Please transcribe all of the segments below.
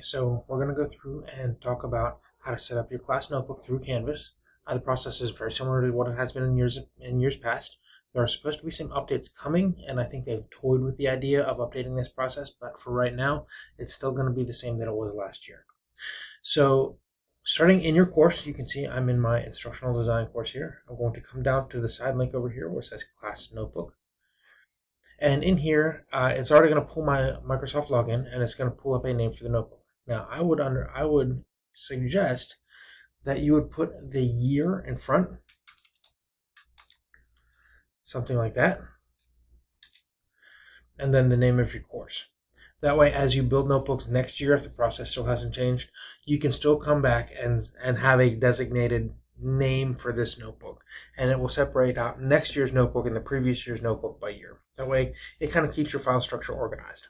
So we're going to go through and talk about how to set up your class notebook through Canvas. The process is very similar to what it has been in years past. There are supposed to be some updates coming, and I think they've toyed with the idea of updating this process, but for right now, it's still going to be the same that it was last year. So starting in your course, you can see I'm in my instructional design course here. I'm going to come down to the side link over here where it says class notebook. And in here, it's already going to pull my Microsoft login, and it's going to pull up a name for the notebook. Now, I would suggest that you would put the year in front, something like that, and then the name of your course. That way, as you build notebooks next year, if the process still hasn't changed, you can still come back and have a designated name for this notebook, and it will separate out next year's notebook and the previous year's notebook by year. That way, it kind of keeps your file structure organized.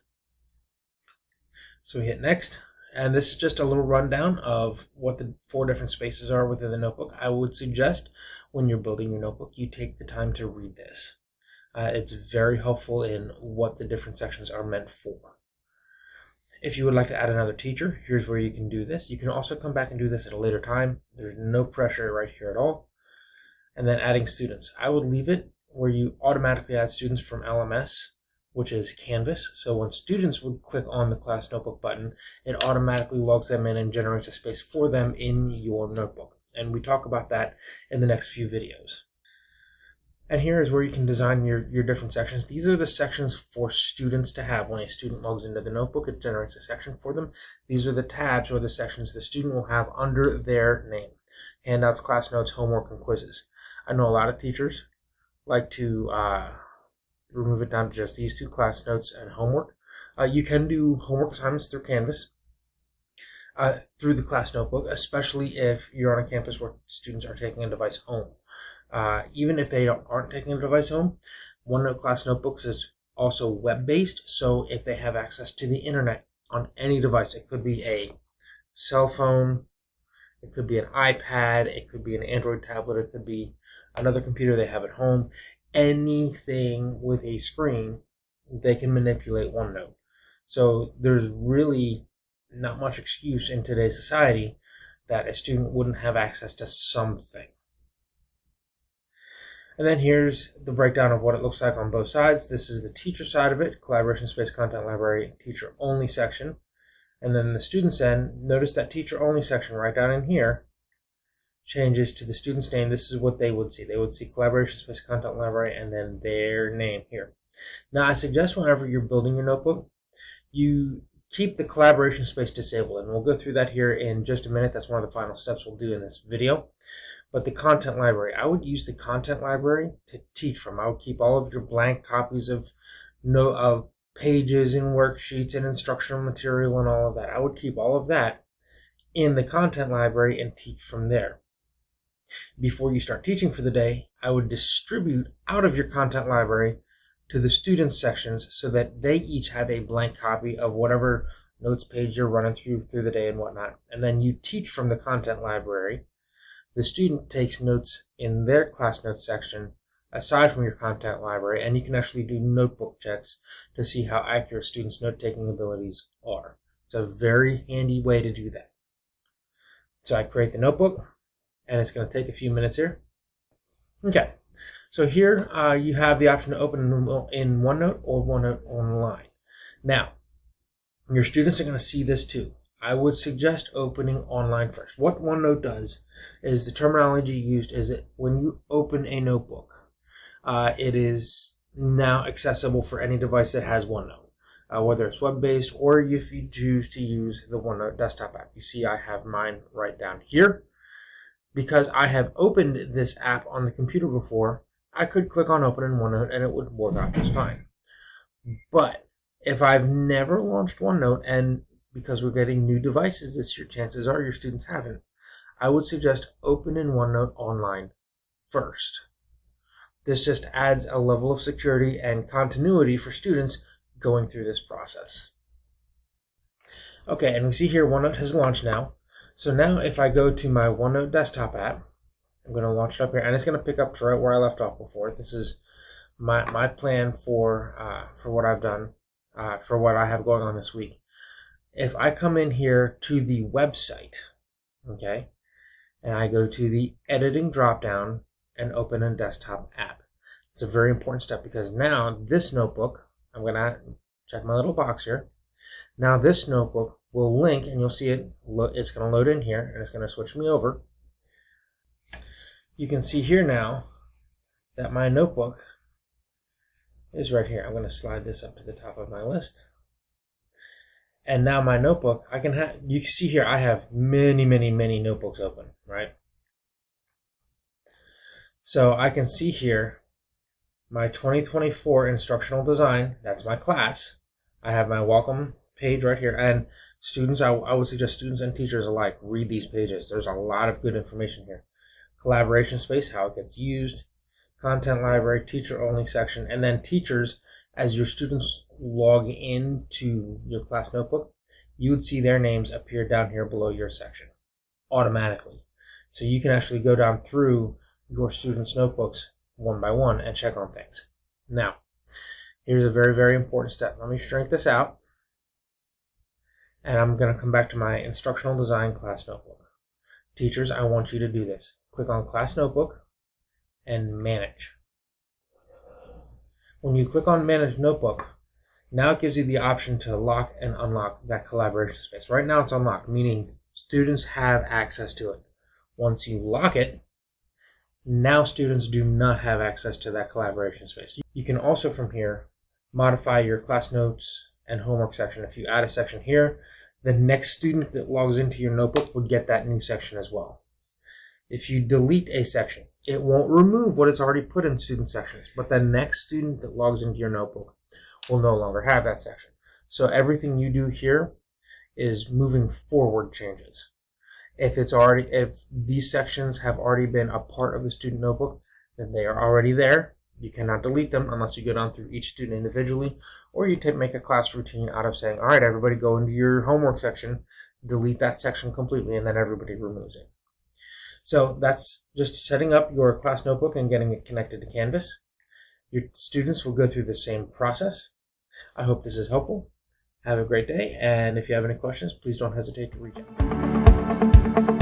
So we hit next, and this is just a little rundown of what the 4 different spaces are within the notebook. I would suggest when you're building your notebook, you take the time to read this. It's very helpful in what the different sections are meant for. If you would like to add another teacher, here's where you can do this. You can also come back and do this at a later time. There's no pressure right here at all. And then adding students. I would leave it where you automatically add students from LMS, which is Canvas. So when students would click on the class notebook button, it automatically logs them in and generates a space for them in your notebook. And we talk about that in the next few videos. And here is where you can design your different sections. These are the sections for students to have. When a student logs into the notebook, it generates a section for them. These are the tabs or the sections the student will have under their name. Handouts, class notes, homework, and quizzes. I know a lot of teachers like to remove it down to just these 2, class notes and homework. You can do homework assignments through Canvas, through the class notebook, especially if you're on a campus where students are taking a device home. Even if they aren't taking a device home, OneNote Class Notebooks is also web-based, so if they have access to the internet on any device, it could be a cell phone, it could be an iPad, it could be an Android tablet, it could be another computer they have at home, anything with a screen, they can manipulate OneNote. So there's really not much excuse in today's society that a student wouldn't have access to something. And then here's the breakdown of what it looks like on both sides. This is the teacher side of it, collaboration space, content library, teacher only section. And then the student's end, notice that teacher only section right down in here changes to the student's name. This is what they would see. They would see collaboration space, content library, and then their name here. Now I suggest whenever you're building your notebook, you keep the collaboration space disabled. And we'll go through that here in just a minute. That's one of the final steps we'll do in this video. But the content library, I would use the content library to teach from. I would keep all of your blank copies of pages and worksheets and instructional material and all of that. I would keep all of that in the content library and teach from there. Before you start teaching for the day, I would distribute out of your content library to the students sections so that they each have a blank copy of whatever notes page you're running through the day and whatnot. And then you teach from the content library. The student takes notes in their class notes section aside from your content library, and you can actually do notebook checks to see how accurate students' note-taking abilities are. It's a very handy way to do that. So I create the notebook, and it's going to take a few minutes here. Okay, so here you have the option to open in OneNote or OneNote Online. Now, your students are going to see this too. I would suggest opening online first. What OneNote does is the terminology used is that when you open a notebook, it is now accessible for any device that has OneNote, whether it's web-based or if you choose to use the OneNote desktop app. You see I have mine right down here. Because I have opened this app on the computer before, I could click on open in OneNote and it would work out just fine. But if I've never launched OneNote, and because we're getting new devices this year, chances are your students haven't, I would suggest open in OneNote Online first. This just adds a level of security and continuity for students going through this process. Okay, and we see here OneNote has launched now. So now if I go to my OneNote desktop app, I'm going to launch it up here, and it's going to pick up right where I left off before. This is my plan for what I've done, for what I have going on this week. if I come in here to the website, okay, and I go to the editing dropdown and open a desktop app. It's a very important step because now this notebook, I'm going to check my little box here. Now this notebook will link, and you'll see it's going to load in here, and it's going to switch me over. You can see here now that my notebook is right here. I'm going to slide this up to the top of my list. And now my notebook, you can see here, I have many notebooks open, right? So I can see here my 2024 instructional design, that's my class. I have my welcome page right here. And students, I would suggest students and teachers alike read these pages. There's a lot of good information here. Collaboration space, how it gets used, content library, teacher only section, and then teachers, as your students log into your class notebook, you would see their names appear down here below your section automatically. So you can actually go down through your students' notebooks one by one and check on things. Now, here's a very important step. Let me shrink this out, and I'm going to come back to my instructional design class notebook. Teachers, I want you to do this. Click on class notebook and manage. When you click on manage notebook, now it gives you the option to lock and unlock that collaboration space. Right now it's unlocked, meaning students have access to it. Once you lock it, now students do not have access to that collaboration space. You can also from here modify your class notes and homework section. If you add a section here, the next student that logs into your notebook would get that new section as well. If you delete a section, it won't remove what it's already put in student sections, but the next student that logs into your notebook will no longer have that section. So everything you do here is moving forward changes. If these sections have already been a part of the student notebook, then they are already there. You cannot delete them unless you go down through each student individually, or you make a class routine out of saying, all right, everybody go into your homework section, delete that section completely, and then everybody removes it. So that's just setting up your class notebook and getting it connected to Canvas. Your students will go through the same process. I hope this is helpful. Have a great day, and if you have any questions, please don't hesitate to reach out.